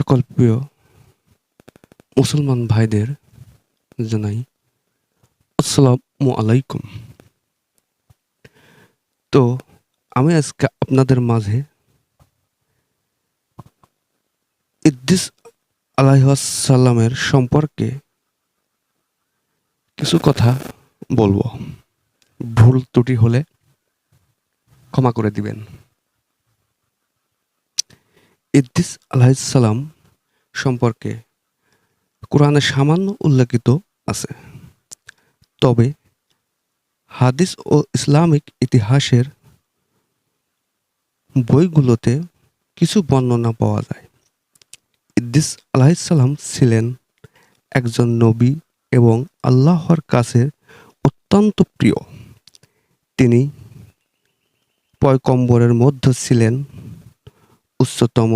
সকল প্রিয় মুসলমান ভাইদের জানাই আসসালামু আলাইকুম। তো আমি আজকে আপনাদের মাঝে ইদ্রিস আলাইহিসসালামের সম্পর্কে কিছু কথা বলবো। ভুল ত্রুটি হলে ক্ষমা করে দিবেন। ইদ্রিস আলাইহিসসালাম সম্পর্কে কোরআনে সামান্য উল্লেখিত আছে, তবে হাদিস ও ইসলামিক ইতিহাসের বইগুলোতে কিছু বর্ণনা পাওয়া যায়। ইদ্রিস আলাইহিসসালাম ছিলেন একজন নবী এবং আল্লাহর কাছে অত্যন্ত প্রিয়। তিনি পয়গম্বরের মধ্যে ছিলেন উচ্চতম